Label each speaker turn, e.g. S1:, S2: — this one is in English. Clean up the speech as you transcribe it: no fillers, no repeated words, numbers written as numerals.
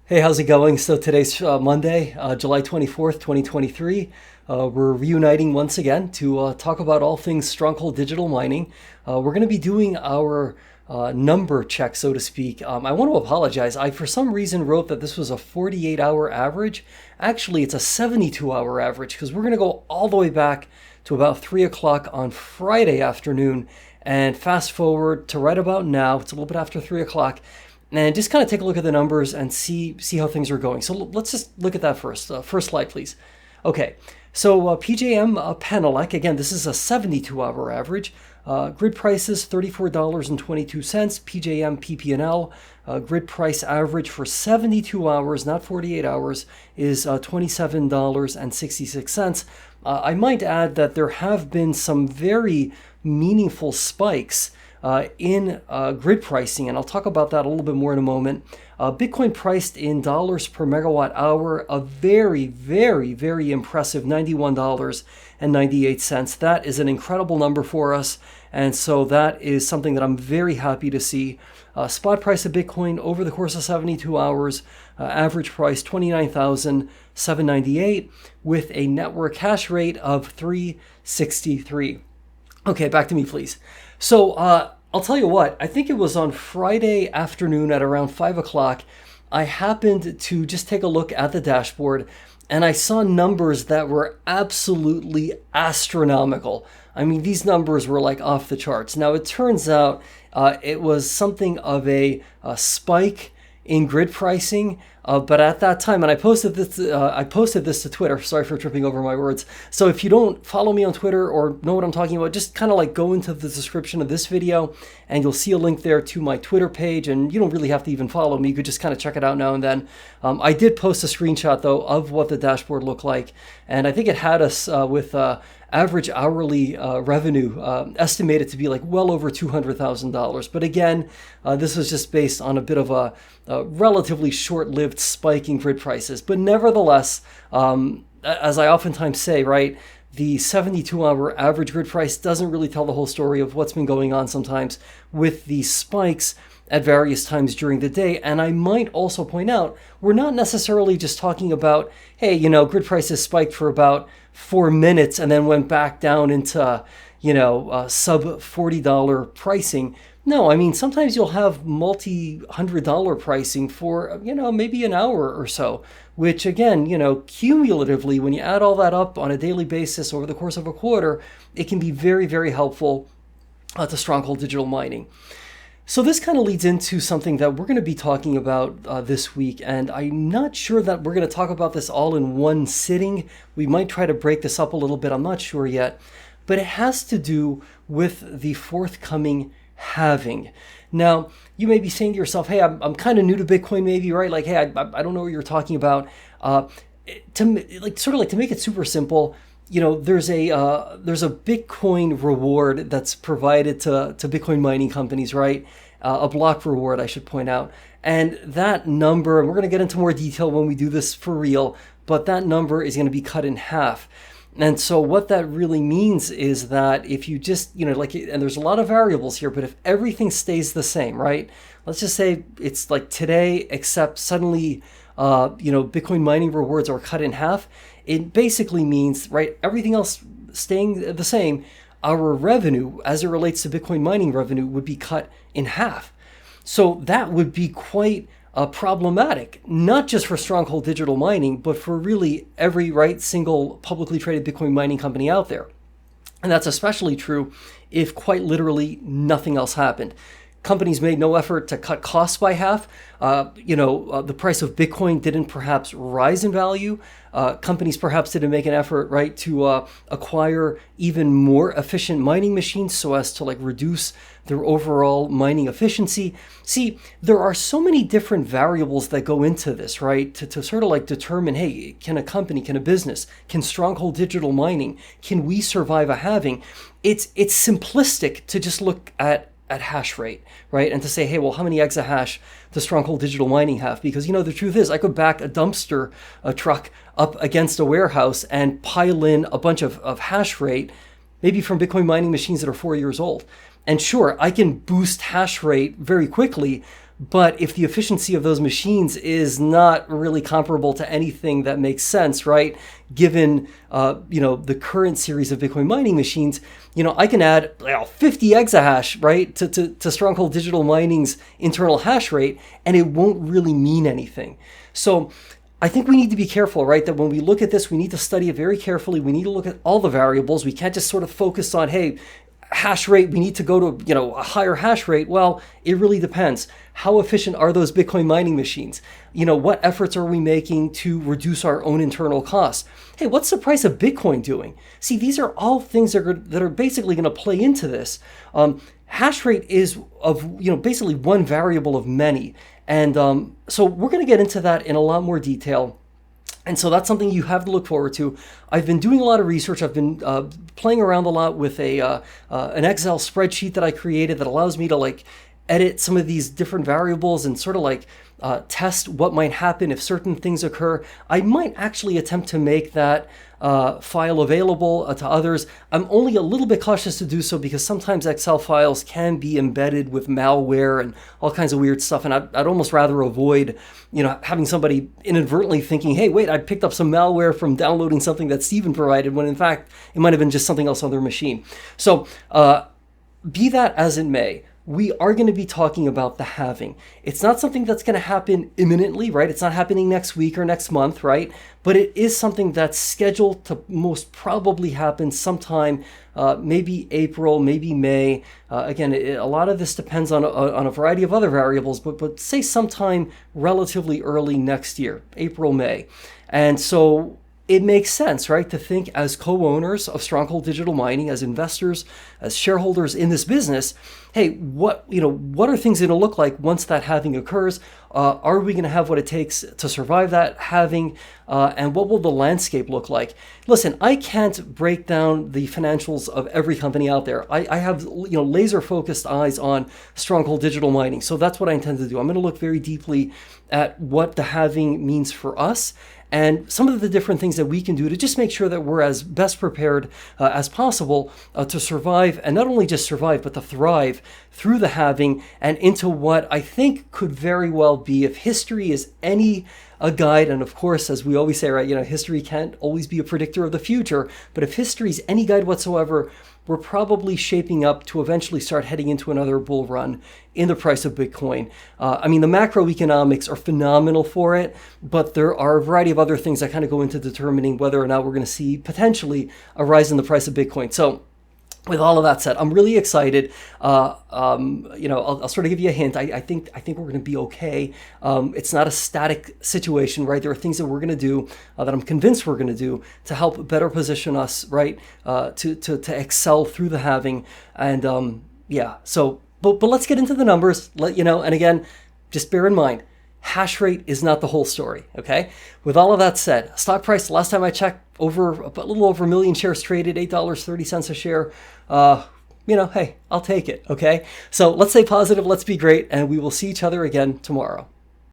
S1: Hey, how's it going? So today's Monday, July 24th, 2023. We're reuniting once again to talk about all things Stronghold Digital Mining. We're going to be doing our number check, so to speak. I want to apologize. I, for some reason, wrote that this was a 48-hour average. Actually, it's a 72-hour average because we're going to go all the way back to about 3 o'clock on Friday afternoon and fast forward to right about now. It's a little bit after 3 o'clock and just kind of take a look at the numbers and see how things are going. So let's just look at that first. First slide, please. Okay, so PJM Penelec, again, this is a 72-hour average. Grid prices $34.22. PJM PP&L grid price average for 72 hours, not 48 hours, is $27.66. I might add that there have been some very meaningful spikes in grid pricing, and I'll talk about that a little bit more in a moment. Bitcoin priced in dollars per megawatt hour, a very, very, very impressive $91.98. That is an incredible number for us, and so that is something that I'm very happy to see. Spot price of Bitcoin over the course of 72 hours, average price 29,798 with a network hash rate of 363. Okay, back to me, please. So I'll tell you what, I think it was on Friday afternoon at around 5 o'clock, I happened to just take a look at the dashboard and I saw numbers that were absolutely astronomical. I mean, these numbers were like off the charts. Now, it turns out it was something of a spike in grid pricing, but at that time, and I posted this to Twitter. Sorry for tripping over my words. So if you don't follow me on Twitter or know what I'm talking about, just kind of like go into the description of this video and you'll see a link there to my Twitter page, and you don't really have to even follow me. You could just kind of check it out now and then. I did post a screenshot though of what the dashboard looked like, and I think it had us with average hourly revenue estimated to be like well over $200,000. But again, this was just based on a bit of a relatively short-lived spike in grid prices. But nevertheless, as I oftentimes say, right, the 72-hour average grid price doesn't really tell the whole story of what's been going on sometimes with these spikes at various times during the day. And I might also point out, we're not necessarily just talking about, hey, grid prices spiked for about 4 minutes and then went back down into, sub $40 pricing. No, I mean, sometimes you'll have multi-$100 pricing for, maybe an hour or so, which again, cumulatively, when you add all that up on a daily basis over the course of a quarter, it can be very, very helpful to Stronghold Digital Mining. So this kind of leads into something that we're going to be talking about this week, and I'm not sure that we're going to talk about this all in one sitting. We might try to break this up a little bit, I'm not sure yet, but it has to do with the forthcoming halving. Now, you may be saying to yourself, hey, I'm kind of new to Bitcoin maybe, right? Like, hey, I don't know what you're talking about. To make it super simple, there's a Bitcoin reward that's provided to Bitcoin mining companies, right? A block reward, I should point out. And that number, and we're going to get into more detail when we do this for real, but that number is going to be cut in half. And so what that really means is that if you just, and there's a lot of variables here, but if everything stays the same, right? Let's just say it's like today, except suddenly, Bitcoin mining rewards are cut in half. It basically means, right, everything else staying the same, our revenue as it relates to Bitcoin mining revenue would be cut in half. So that would be quite problematic, not just for Stronghold Digital Mining, but for really every single publicly traded Bitcoin mining company out there. And that's especially true if quite literally nothing else happened. Companies made no effort to cut costs by half. The price of Bitcoin didn't perhaps rise in value. Companies perhaps didn't make an effort, right, to acquire even more efficient mining machines so as to reduce their overall mining efficiency. See, there are so many different variables that go into this, right, to sort of determine, hey, can a company, can a business, can Stronghold Digital Mining, can we survive a halving? It's simplistic to just look at hash rate, right? And to say, hey, well, how many exahash does Stronghold Digital Mining have? Because, the truth is, I could back a dumpster truck up against a warehouse and pile in a bunch of hash rate, maybe from Bitcoin mining machines that are 4 years old. And sure, I can boost hash rate very quickly, But if the efficiency of those machines is not really comparable to anything that makes sense, right? Given, the current series of Bitcoin mining machines, I can add 50 exahash, right, to Stronghold Digital Mining's internal hash rate, and it won't really mean anything. So I think we need to be careful, right? That when we look at this, we need to study it very carefully. We need to look at all the variables. We can't just sort of focus on, hey, hash rate, we need to go to, a higher hash rate. Well, it really depends. How efficient are those Bitcoin mining machines? What efforts are we making to reduce our own internal costs? Hey, what's the price of Bitcoin doing? See, these are all things that are basically going to play into this. Hash rate is basically one variable of many. And so we're going to get into that in a lot more detail. And so that's something you have to look forward to. I've been doing a lot of research. I've been playing around a lot with an Excel spreadsheet that I created that allows me to edit some of these different variables and sort of test what might happen if certain things occur. I might actually attempt to make that file available to others. I'm only a little bit cautious to do so because sometimes Excel files can be embedded with malware and all kinds of weird stuff. And I'd almost rather avoid, having somebody inadvertently thinking, hey, wait, I picked up some malware from downloading something that Steven provided, when in fact, it might have been just something else on their machine. So be that as it may, we are going to be talking about the halving. It's not something that's going to happen imminently, right? It's not happening next week or next month, right? But it is something that's scheduled to most probably happen sometime, maybe April, maybe May. Again, a lot of this depends on a variety of other variables, but say sometime relatively early next year, April, May. And so it makes sense, right, to think as co-owners of Stronghold Digital Mining, as investors, as shareholders in this business, hey, what are things going to look like once that halving occurs? Are we going to have what it takes to survive that halving? And what will the landscape look like? Listen, I can't break down the financials of every company out there. I have laser focused eyes on Stronghold Digital Mining. So that's what I intend to do. I'm going to look very deeply at what the halving means for us and some of the different things that we can do to just make sure that we're as best prepared as possible to survive, and not only just survive, but to thrive through the halving and into what I think could very well be, if history is any a guide, and of course, as we always say, right, history can't always be a predictor of the future, but if history is any guide whatsoever, we're probably shaping up to eventually start heading into another bull run in the price of Bitcoin. The macroeconomics are phenomenal for it, but there are a variety of other things that kind of go into determining whether or not we're going to see potentially a rise in the price of Bitcoin. So with all of that said, I'm really excited. I'll sort of give you a hint. I think we're going to be okay. It's not a static situation, right? There are things that we're going to do that I'm convinced we're going to do to help better position us, right, to excel through the halving. And So, but let's get into the numbers. And again, just bear in mind, hash rate is not the whole story, okay? With all of that said, stock price, last time I checked, a little over 1 million shares traded, $8.30 a share. Hey, I'll take it, okay? So let's stay positive, let's be great, and we will see each other again tomorrow.